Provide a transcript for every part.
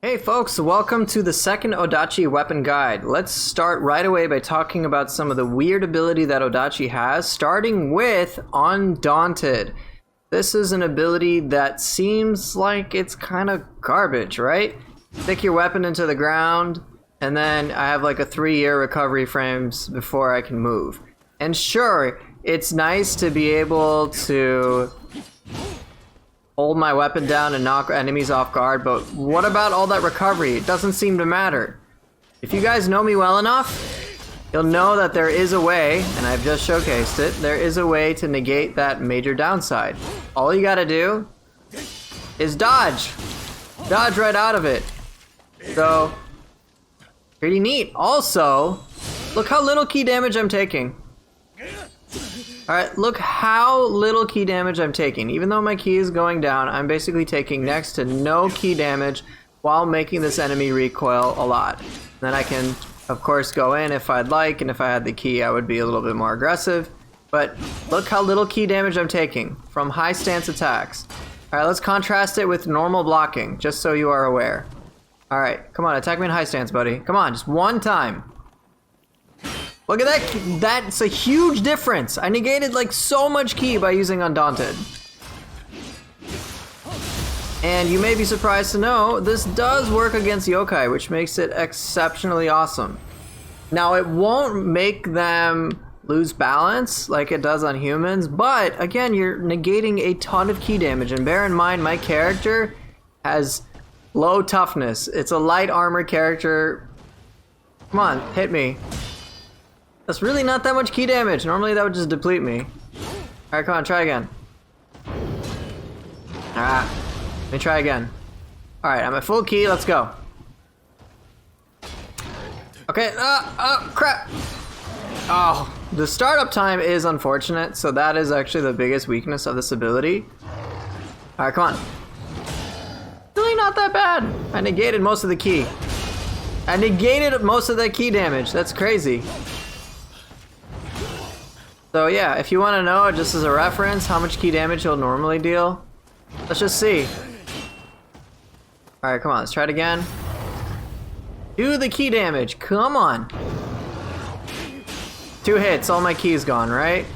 Hey folks, welcome to the second Odachi weapon guide. Let's start right away by talking about some of the weird ability that Odachi has, starting with Undaunted. This is an ability that seems like it's kind of garbage, right? Stick your weapon into the ground, and then I have like a 3-year recovery frames before I can move. And sure, it's nice to be able to hold my weapon down and knock enemies off guard, but what about all that recovery? It doesn't seem to matter. If you guys know me well enough, you'll know that there is a way, and I've just showcased it, there is a way to negate that major downside. All you gotta do is dodge. Dodge right out of it. So, pretty neat. Also, look how little key damage I'm taking. Alright, look how little key damage I'm taking. Even though my key is going down, I'm basically taking next to no key damage while making this enemy recoil a lot. Then I can, of course, go in if I'd like, and if I had the key, I would be a little bit more aggressive. But look how little key damage I'm taking from high stance attacks. Alright, let's contrast it with normal blocking, just so you are aware. Alright, come on, attack me in high stance, buddy. Come on, just one time. Look at that, that's a huge difference. I negated like so much ki by using Undaunted. And you may be surprised to know, this does work against yokai, which makes it exceptionally awesome. Now it won't make them lose balance like it does on humans, but again, you're negating a ton of ki damage. And bear in mind, my character has low toughness. It's a light armor character. Come on, hit me. That's really not that much key damage. Normally that would just deplete me. Alright, come on, try again. Let me try again. Alright, I'm at full key, let's go. Okay, crap! Oh, the startup time is unfortunate, so that is actually the biggest weakness of this ability. Alright, come on. Really not that bad. I negated most of the key. I negated most of that key damage, that's crazy. So yeah, if you want to know, just as a reference, how much key damage you'll normally deal, let's just see. Alright, come on, let's try it again. Do the key damage, come on. 2 hits, all my key's gone, right?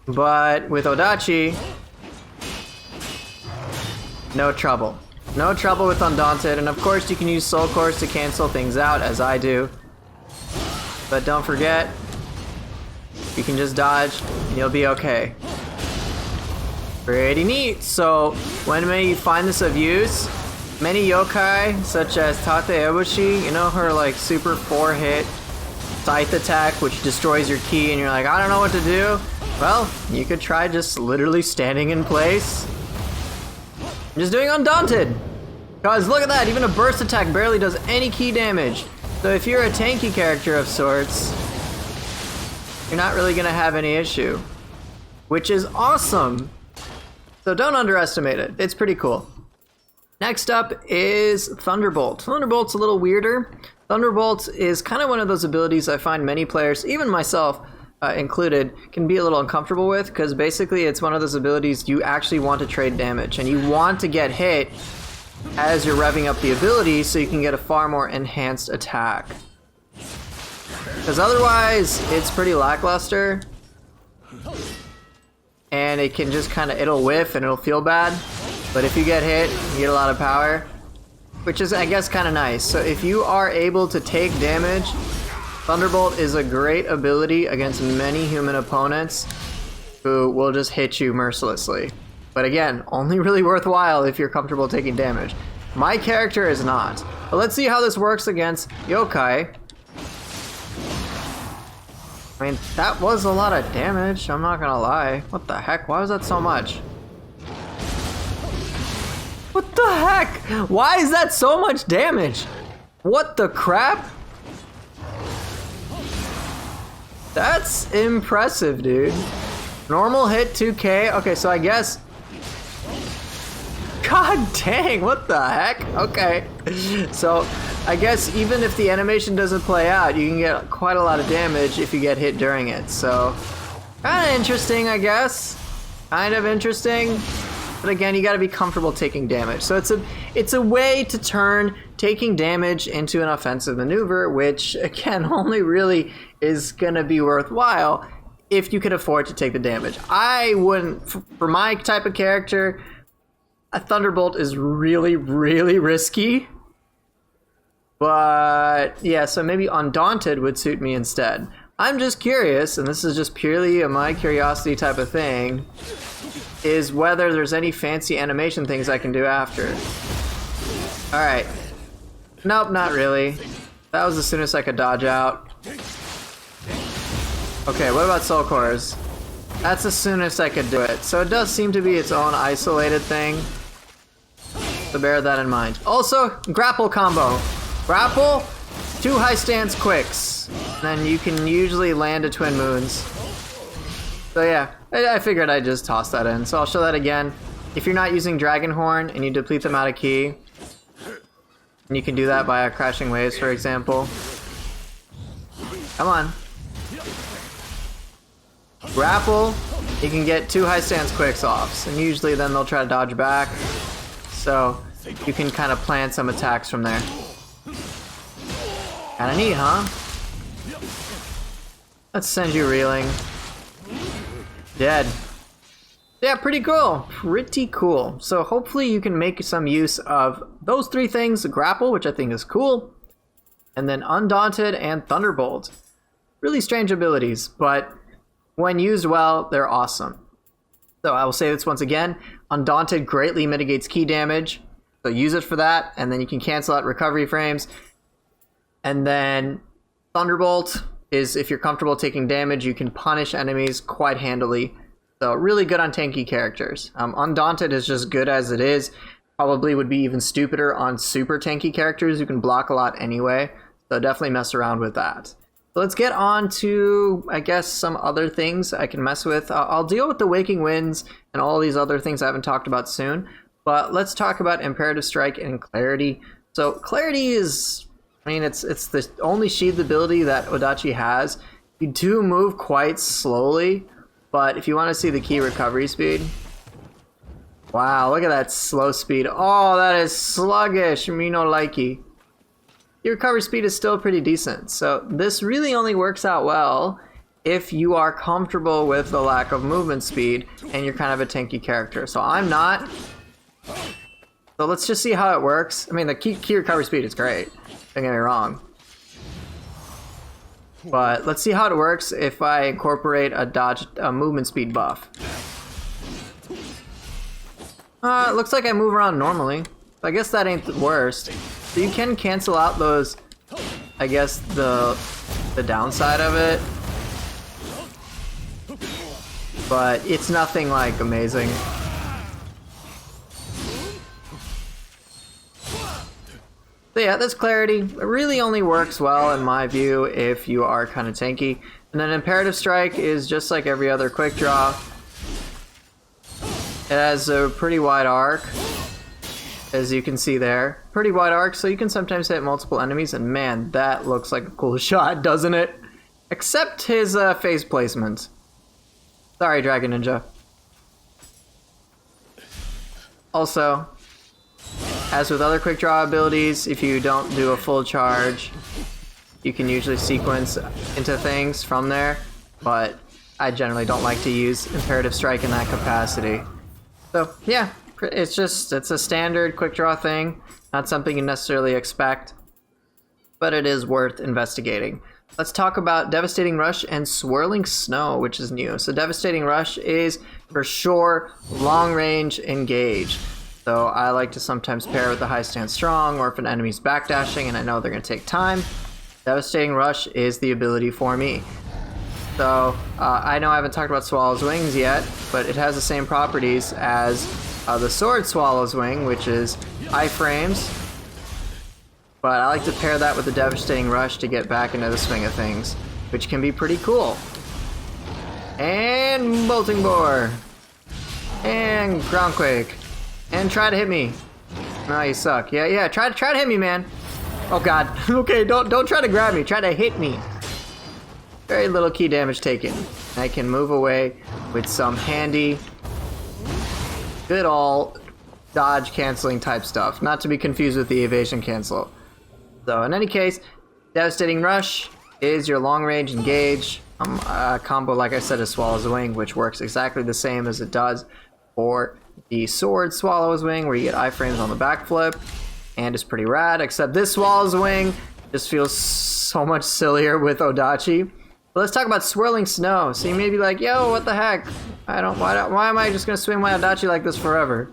But with Odachi, no trouble. No trouble with Undaunted, and of course you can use Soul Cores to cancel things out, as I do. But don't forget, you can just dodge, and you'll be okay. Pretty neat. So, when may you find this of use? Many yokai, such as Tate, you know her like super 4-hit scythe attack, which destroys your ki, and you're like, I don't know what to do. Well, you could try just literally standing in place. I'm just doing Undaunted. Guys, look at that, even a burst attack barely does any ki damage. So if you're a tanky character of sorts, you're not really gonna have any issue, which is awesome. So don't underestimate it. It's pretty cool. Next up is Thunderbolt. Thunderbolt's a little weirder. Thunderbolt is kind of one of those abilities I find many players, even myself included, can be a little uncomfortable with, because basically it's one of those abilities you actually want to trade damage, and you want to get hit as you're revving up the ability so you can get a far more enhanced attack. Because otherwise, it's pretty lackluster. And it can just kind of, it'll whiff and it'll feel bad. But if you get hit, you get a lot of power. Which is, I guess, kind of nice. So if you are able to take damage, Thunderbolt is a great ability against many human opponents who will just hit you mercilessly. But again, only really worthwhile if you're comfortable taking damage. My character is not. But let's see how this works against yokai. I mean, that was a lot of damage, I'm not gonna lie. What the heck? Why was that so much? What the heck? Why is that so much damage? What the crap? That's impressive, dude. Normal hit 2k. Okay, so I guess... God dang, what the heck? Okay. So, I guess even if the animation doesn't play out, you can get quite a lot of damage if you get hit during it. So, kind of interesting, I guess. Kind of interesting. But again, you gotta be comfortable taking damage. So it's a way to turn taking damage into an offensive maneuver, which again only really is gonna be worthwhile if you could afford to take the damage. I wouldn't, for my type of character, a Thunderbolt is really, really risky. But yeah, so maybe Undaunted would suit me instead. I'm just curious, and this is just purely a my curiosity type of thing, is whether there's any fancy animation things I can do after. Alright. Nope, not really. That was as soon as I could dodge out. Okay, what about Soul Cores? That's as soon as I could do it. So it does seem to be its own isolated thing. So bear that in mind. Also, grapple combo. Grapple, 2 high stance quicks. Then you can usually land a Twin Moons. So yeah, I figured I'd just toss that in. So I'll show that again. If you're not using Dragon Horn and you deplete them out of ki, and you can do that by Crashing Waves, for example. Come on. Grapple, you can get 2 high stance quicks offs, and usually then they'll try to dodge back. So you can kind of plan some attacks from there. Kinda neat, huh? Let's send you reeling. Dead. Yeah, pretty cool. Pretty cool. So hopefully you can make some use of those 3 things. Grapple, which I think is cool. And then Undaunted and Thunderbolt. Really strange abilities, but when used well, they're awesome. So I will say this once again. Undaunted greatly mitigates ki damage. So use it for that, and then you can cancel out recovery frames. And then Thunderbolt is if you're comfortable taking damage, you can punish enemies quite handily. So really good on tanky characters. Undaunted is just good as it is. Probably would be even stupider on super tanky characters who can block a lot anyway. So definitely mess around with that. So let's get on to, I guess, some other things I can mess with. I'll deal with the Waking Winds and all these other things I haven't talked about soon. But let's talk about Imperative Strike and Clarity. So Clarity is, I mean, it's the only sheathed ability that Odachi has. You do move quite slowly, but if you want to see the key recovery speed, wow, look at that slow speed. Oh, that is sluggish. Me no likey. Your recovery speed is still pretty decent. So this really only works out well if you are comfortable with the lack of movement speed and you're kind of a tanky character. So I'm not. So let's just see how it works. I mean, the key recovery speed is great. Don't get me wrong. But let's see how it works if I incorporate a movement speed buff. It looks like I move around normally. I guess that ain't the worst. So you can cancel out those, I guess, the downside of it. But it's nothing like amazing. So yeah, this Clarity. It really only works well, in my view, if you are kind of tanky. And then Imperative Strike is just like every other quick draw. It has a pretty wide arc, as you can see there. Pretty wide arc, so you can sometimes hit multiple enemies, and man, that looks like a cool shot, doesn't it? Except his phase placement. Sorry, Dragon Ninja. Also, as with other quick draw abilities, if you don't do a full charge, you can usually sequence into things from there, but I generally don't like to use Imperative Strike in that capacity. So yeah, it's a standard quick draw thing, not something you necessarily expect, but it is worth investigating. Let's talk about Devastating Rush and Swirling Snow, which is new. So Devastating Rush is for sure long range engage. So I like to sometimes pair with the High Stand Strong, or if an enemy's backdashing and I know they're going to take time, Devastating Rush is the ability for me. So I know I haven't talked about Swallow's Wings yet, but it has the same properties as the Sword Swallow's Wing, which is iframes. But I like to pair that with the Devastating Rush to get back into the swing of things, which can be pretty cool. And Bolting Bore. And Groundquake. And try to hit me. No, you suck. Yeah, try to hit me, man. Oh god. Okay, don't try to grab me. Try to hit me. Very little key damage taken. I can move away with some handy good old dodge canceling type stuff, not to be confused with the evasion cancel. So in any case, Devastating Rush is your long range engage combo, like I said, is Swallow's Wing, which works exactly the same as it does for the sword Swallow's Wing, where you get iframes on the backflip, and it's pretty rad, except this Swallow's Wing just feels so much sillier with Odachi. But let's talk about Swirling Snow. So you may be like, yo, what the heck? Why am I just gonna swing my Odachi like this forever?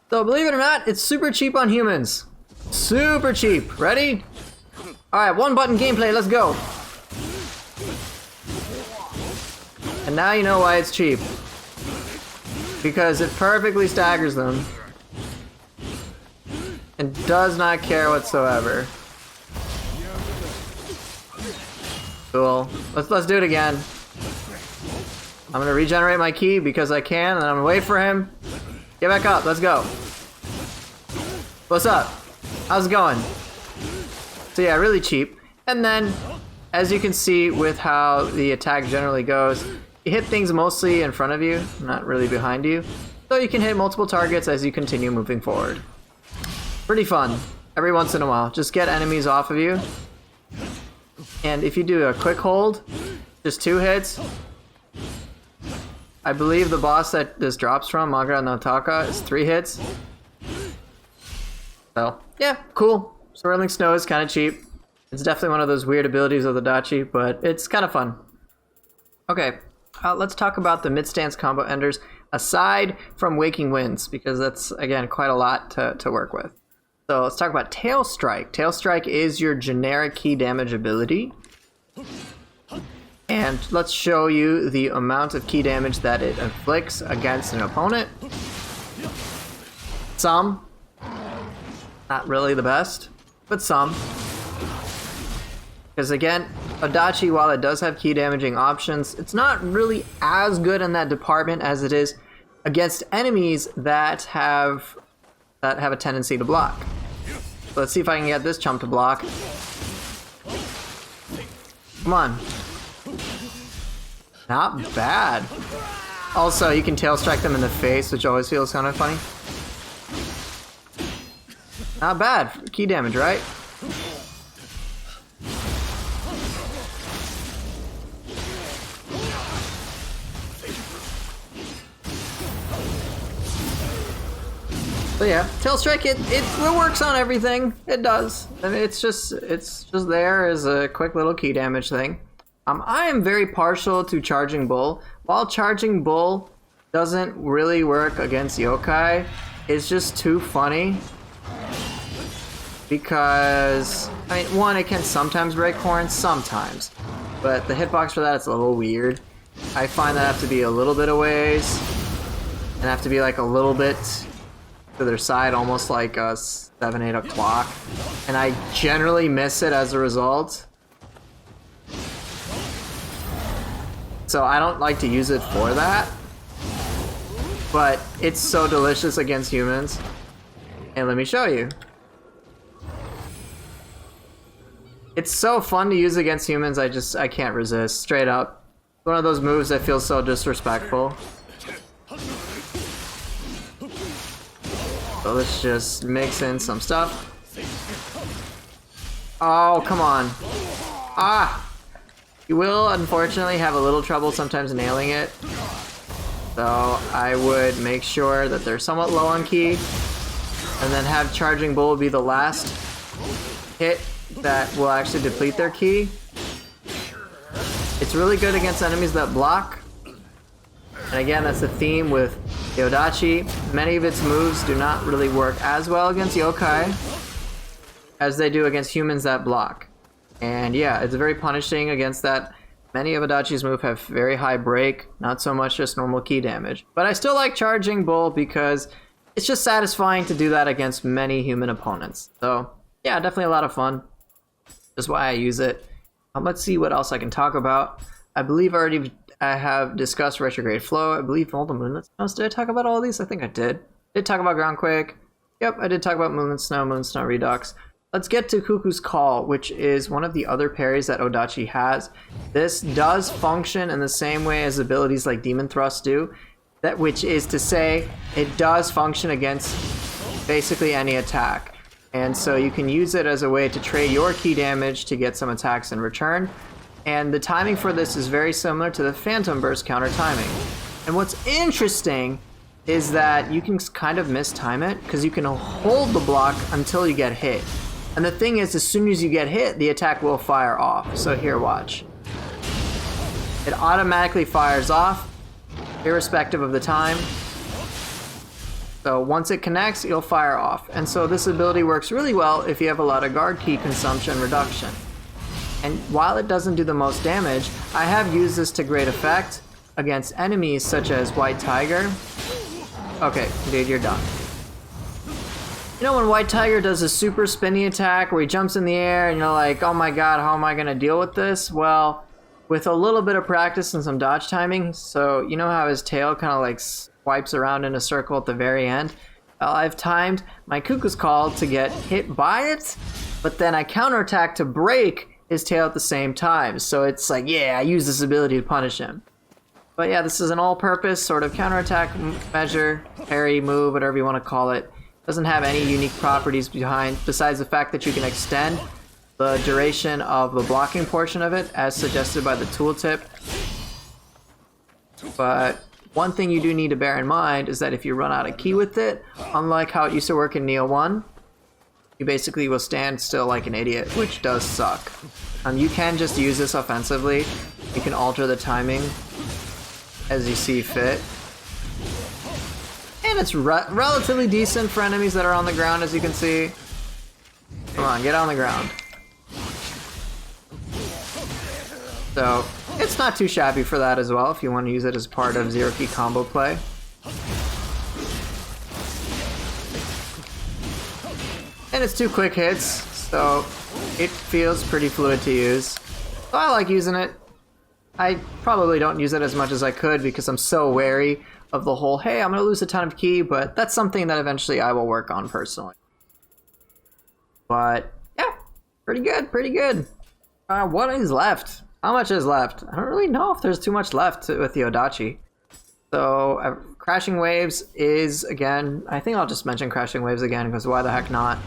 So believe it or not, it's super cheap on humans. Super cheap. Ready? Alright, one button gameplay, let's go. And now you know why it's cheap. Because it perfectly staggers them. And does not care whatsoever. Cool. Let's do it again. I'm gonna regenerate my ki because I can, and I'm gonna wait for him. Get back up, let's go. What's up? How's it going? So yeah, really cheap. And then, as you can see with how the attack generally goes, you hit things mostly in front of you, not really behind you. So you can hit multiple targets as you continue moving forward. Pretty fun. Every once in a while. Just get enemies off of you. And if you do a quick hold, just 2 hits. I believe the boss that this drops from, Magra no Taka, is 3 hits. So, yeah, cool. Swirling Snow is kind of cheap. It's definitely one of those weird abilities of the Odachi, but it's kind of fun. Okay, let's talk about the mid-stance combo enders, aside from Waking Winds, because that's, again, quite a lot to work with. So let's talk about Tail Strike. Tail Strike is your generic ki damage ability. And let's show you the amount of ki damage that it inflicts against an opponent. Some. Not really the best, but some. Because again, Odachi, while it does have ki damaging options, it's not really as good in that department as it is against enemies that have a tendency to block. So let's see if I can get this chump to block. Come on. Not bad. Also, you can tail strike them in the face, which always feels kind of funny. Not bad. Ki damage, right? So yeah, Tail Strike, it works on everything. It does. I mean, it's just there as a quick little ki damage thing. I am very partial to Charging Bull. While Charging Bull doesn't really work against yokai, it's just too funny. Because, I mean, one, it can sometimes break horns, sometimes. But the hitbox for that, it's a little weird. I find that I have to be a little bit of ways. And have to be like a little bit to their side, almost like 7, 8 o'clock. And I generally miss it as a result. So I don't like to use it for that. But it's so delicious against humans. And let me show you. It's so fun to use against humans, I can't resist, straight up. One of those moves that feels so disrespectful. So let's just mix in some stuff. Oh, come on. Ah! You will, unfortunately, have a little trouble sometimes nailing it. So I would make sure that they're somewhat low on ki. And then have Charging Bull be the last hit that will actually deplete their ki. It's really good against enemies that block. And again, that's the theme with the Odachi. Many of its moves do not really work as well against yokai as they do against humans that block. And yeah, it's very punishing against that. Many of Odachi's moves have very high break, not so much just normal ki damage. But I still like Charging Bull because it's just satisfying to do that against many human opponents. So yeah, definitely a lot of fun. That's why I use it. Let's see what else I can talk about. I believe I have discussed Retrograde Flow. I believe Multiple Moonlit Snows. Did I talk about all of these? I think I did. Did talk about Groundquake. Yep, I did talk about Moonlit Snow Redux. Let's get to Cuckoo's Call, which is one of the other parries that Odachi has. This does function in the same way as abilities like Demon Thrust do. that which is to say it does function against basically any attack. And so you can use it as a way to trade your key damage to get some attacks in return. And the timing for this is very similar to the Phantom Burst counter timing. And what's interesting is that you can kind of mistime it because you can hold the block until you get hit. And the thing is, as soon as you get hit, the attack will fire off. So here, watch. It automatically fires off, irrespective of the time. So once it connects, you'll fire off. And so this ability works really well if you have a lot of guard key consumption reduction. And while it doesn't do the most damage, I have used this to great effect against enemies such as White Tiger. Okay, dude, you're done. You know when White Tiger does a super spinny attack where he jumps in the air and you're like, oh my god, how am I gonna deal with this? Well, with a little bit of practice and some dodge timing, so you know how his tail kind of like swipes around in a circle at the very end? Well, I've timed my cuckoo's call to get hit by it, but then I counterattack to break his tail at the same time. So it's like, yeah, I use this ability to punish him. But yeah, this is an all-purpose sort of counterattack measure, parry, move, whatever you want to call it. Doesn't have any unique properties besides the fact that you can extend the duration of the blocking portion of it as suggested by the tooltip. But one thing you do need to bear in mind is that if you run out of ki with it, unlike how it used to work in Nioh 1, you basically will stand still like an idiot, which does suck. You can just use this offensively. You can alter the timing as you see fit. And it's relatively decent for enemies that are on the ground, as you can see. Come on, get on the ground. So, it's not too shabby for that as well, if you want to use it as part of zero key combo play. And it's 2 quick hits, so it feels pretty fluid to use. So I like using it. I probably don't use it as much as I could because I'm so wary of the whole, hey, I'm going to lose a ton of ki, but that's something that eventually I will work on personally. But, yeah, pretty good, pretty good. What is left? How much is left? I don't really know if there's too much left with the Odachi. So, Crashing Waves is, again, I think I'll just mention Crashing Waves again, because why the heck not?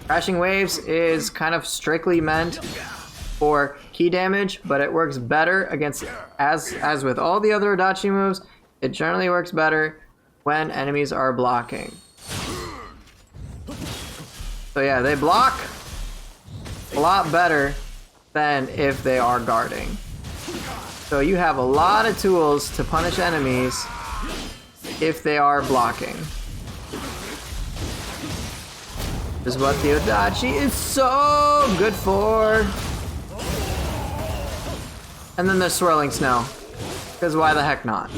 Crashing Waves is kind of strictly meant for ki damage, but it works better against, as with all the other Odachi moves, it generally works better when enemies are blocking. So yeah, they block a lot better than if they are guarding. So you have a lot of tools to punish enemies if they are blocking. This is what the Odachi is so good for. And then there's Swirling Snow, because why the heck not?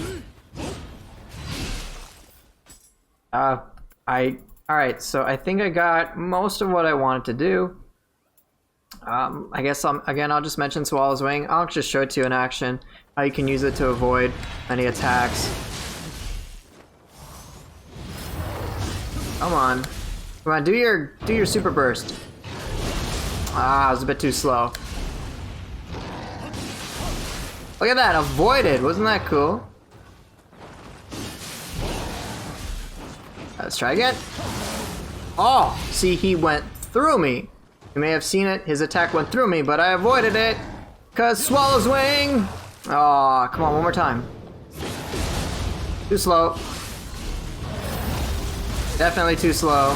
Alright, so I think I got most of what I wanted to do. I guess I'll just mention Swallow's Wing. I'll just show it to you in action, how you can use it to avoid any attacks. Come on. Come on, do your super burst. Ah, it was a bit too slow. Look at that, avoided. Wasn't that cool? Let's try again. Oh, see, he went through me. You may have seen it. His attack went through me, but I avoided it. Because Swallow's Wing. Oh, come on, one more time. Too slow. Definitely too slow.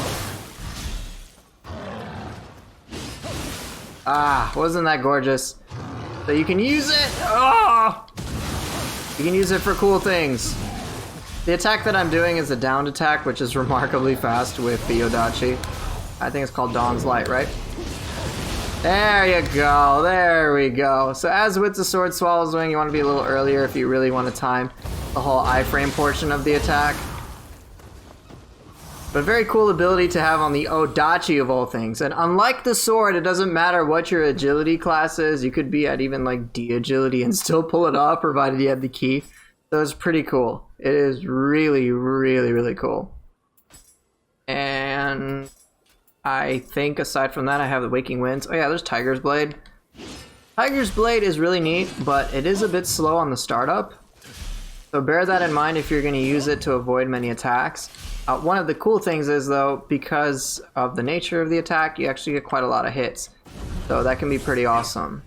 Ah, wasn't that gorgeous? So you can use it. Oh! You can use it for cool things. The attack that I'm doing is a downed attack, which is remarkably fast with the Odachi. I think it's called Dawn's Light, right? There you go, there we go. So as with the Sword Swallow's Wing, you want to be a little earlier if you really want to time the whole iframe portion of the attack. But very cool ability to have on the Odachi of all things. And unlike the sword, it doesn't matter what your agility class is. You could be at even like D agility and still pull it off, provided you have the ki. So it's pretty cool. It is really, really, really cool. And I think aside from that, I have the Waking Winds. Oh yeah, there's Tiger's Blade. Tiger's Blade is really neat, but it is a bit slow on the startup. So bear that in mind if you're going to use it to avoid many attacks. One of the cool things is, though, because of the nature of the attack, you actually get quite a lot of hits. So that can be pretty awesome.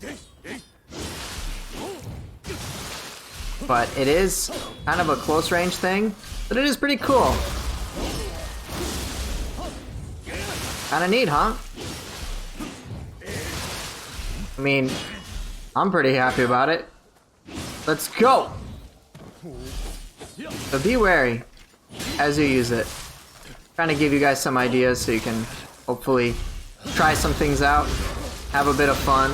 But it is kind of a close range thing, but it is pretty cool. Kinda neat, huh? I mean, I'm pretty happy about it. Let's go! So be wary as you use it. Trying to give you guys some ideas so you can hopefully try some things out, have a bit of fun.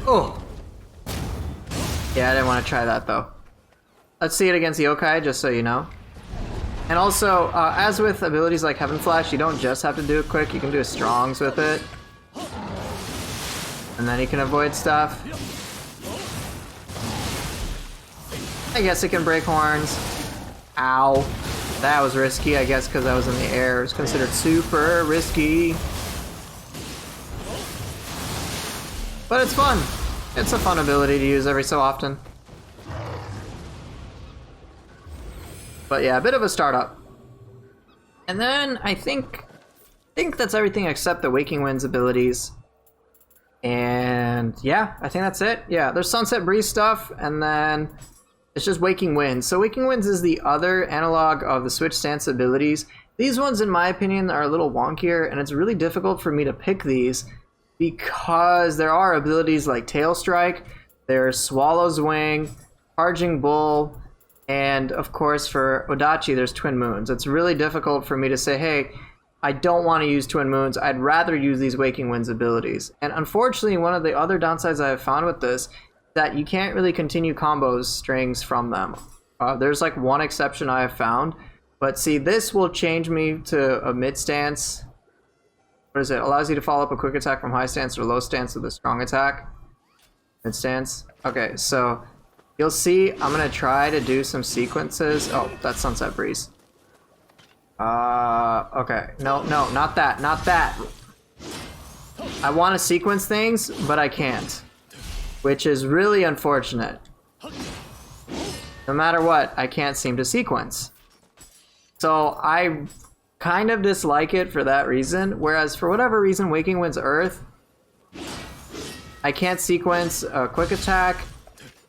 Oh! Yeah, I didn't want to try that though. Let's see it against the yokai, just so you know. And also, as with abilities like Heaven Flash, you don't just have to do it quick, you can do a Strongs with it. And then you can avoid stuff. I guess it can break horns. Ow. That was risky, I guess, because I was in the air. It was considered super risky. But it's fun. It's a fun ability to use every so often. But yeah, a bit of a startup. And then I think that's everything except the Waking Wind's abilities. And yeah, I think that's it. Yeah, there's Sunset Breeze stuff, and then it's just Waking Winds. So Waking Winds is the other analog of the Switch Stance abilities. These ones, in my opinion, are a little wonkier, and it's really difficult for me to pick these because there are abilities like Tail Strike, there's Swallow's Wing, Charging Bull, and of course for Odachi there's Twin Moons. It's really difficult for me to say, hey, I don't want to use Twin Moons, I'd rather use these Waking Winds abilities. And unfortunately, one of the other downsides I have found with this is that you can't really continue combos strings from them. There's like one exception I have found, but see, this will change me to a mid stance. What is it? Allows you to follow up a quick attack from high stance or low stance with a strong attack. Mid stance. Okay, so you'll see I'm gonna try to do some sequences. Oh, that's Sunset Breeze. Okay. No, not that, not that. I want to sequence things, but I can't. Which is really unfortunate. No matter what, I can't seem to sequence. So I kind of dislike it for that reason, whereas for whatever reason, Waking Winds Earth, I can't sequence a quick attack,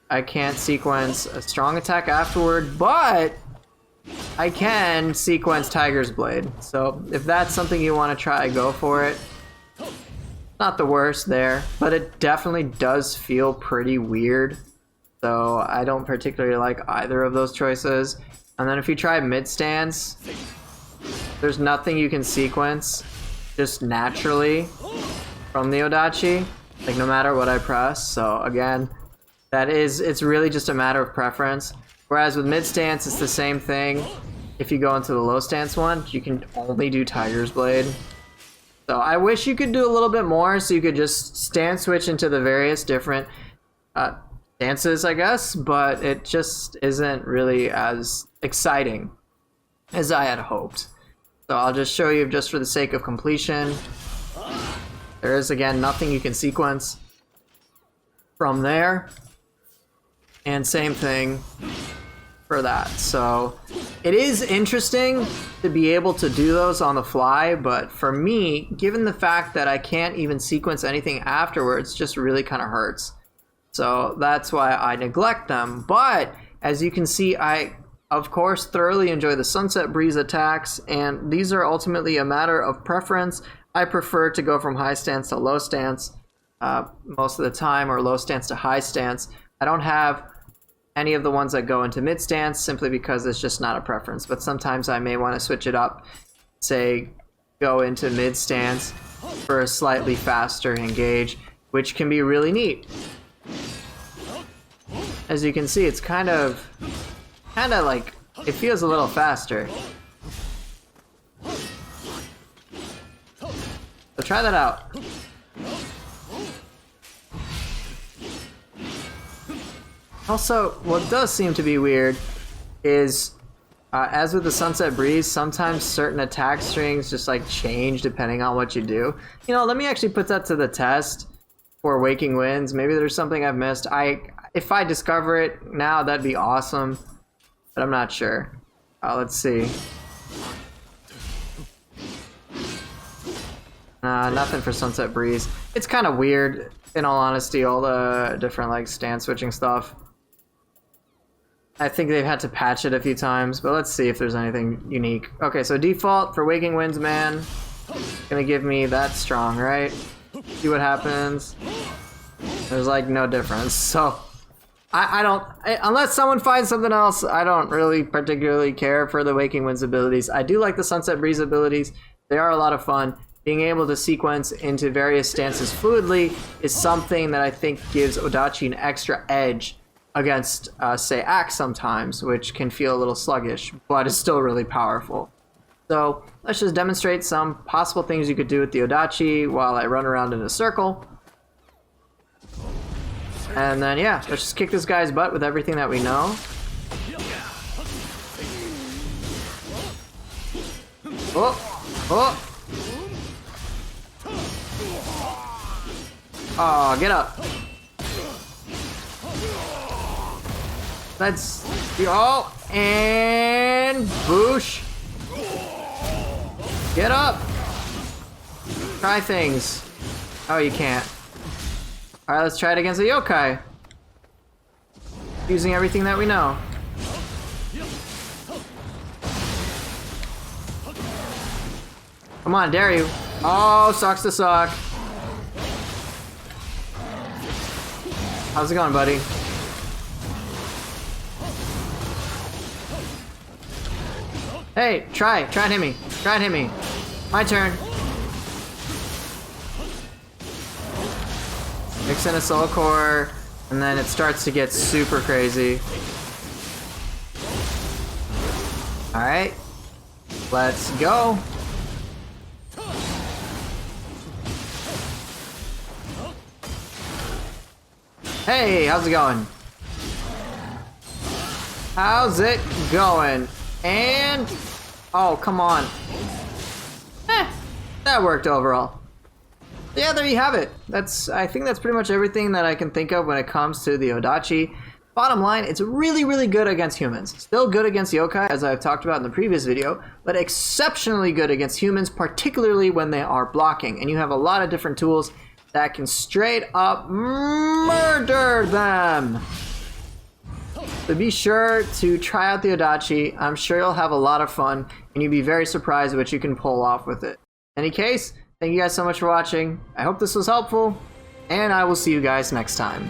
I can't sequence a strong attack afterward, but I can sequence Tiger's Blade. So if that's something you want to try, go for it. Not the worst there, but it definitely does feel pretty weird. So I don't particularly like either of those choices. And then if you try mid stance, there's nothing you can sequence just naturally from the Odachi, like no matter what I press. So again, it's really just a matter of preference. Whereas with mid stance, it's the same thing. If you go into the low stance one, you can only do Tiger's Blade. So I wish you could do a little bit more so you could just stance switch into the various different stances, I guess, but it just isn't really as exciting as I had hoped. So I'll just show you just for the sake of completion. There is, again, nothing you can sequence from there. And same thing for that. So it is interesting to be able to do those on the fly, but for me, given the fact that I can't even sequence anything afterwards, just really kind of hurts. So that's why I neglect them. But as you can see, I of course thoroughly enjoy the Sunset Breeze attacks, and these are ultimately a matter of preference. I prefer to go from high stance to low stance most of the time, or low stance to high stance. I don't have any of the ones that go into mid stance simply because it's just not a preference, but sometimes I may want to switch it up, say go into mid stance for a slightly faster engage, which can be really neat. As you can see, it's kind of like, it feels a little faster. So try that out. Also, what does seem to be weird is, as with the Sunset Breeze, sometimes certain attack strings just like change depending on what you do. You know, let me actually put that to the test. for Waking Winds. Maybe there's something I've missed. If I discover it now, that'd be awesome, but I'm not sure. Let's see. Nothing for Sunset Breeze. It's kind of weird, in all honesty, all the different like stance switching stuff. I think they've had to patch it a few times, but let's see if there's anything unique. Okay, so default for Waking Winds, man. Gonna give me that strong, right? See what happens. There's like no difference, so I don't, unless someone finds something else, I don't really particularly care for the Waking Winds abilities. I do like the Sunset Breeze abilities. They are a lot of fun. Being able to sequence into various stances fluidly is something that I think gives Odachi an extra edge against, say, Axe sometimes, which can feel a little sluggish, but is still really powerful. So let's just demonstrate some possible things you could do with the Odachi while I run around in a circle. And then, yeah, let's just kick this guy's butt with everything that we know. Oh! Oh, get up. Let's go, and boosh. Get up. Try things. Oh, you can't. Alright, let's try it against a yokai. Using everything that we know. Come on, dare you. Oh, sucks to suck. How's it going, buddy? Hey, try and hit me. Try and hit me. My turn. Mix in a soul core, and then it starts to get super crazy. Alright. Let's go. Hey, how's it going? How's it going? And... oh, come on. That worked overall. Yeah, there you have it. I think that's pretty much everything that I can think of when it comes to the Odachi. Bottom line, it's really, really good against humans. Still good against yokai, as I've talked about in the previous video, but exceptionally good against humans, particularly when they are blocking. And you have a lot of different tools that can straight up murder them. So be sure to try out the Odachi. I'm sure you'll have a lot of fun, and you'll be very surprised at what you can pull off with it. In any case, thank you guys so much for watching. I hope this was helpful, and I will see you guys next time.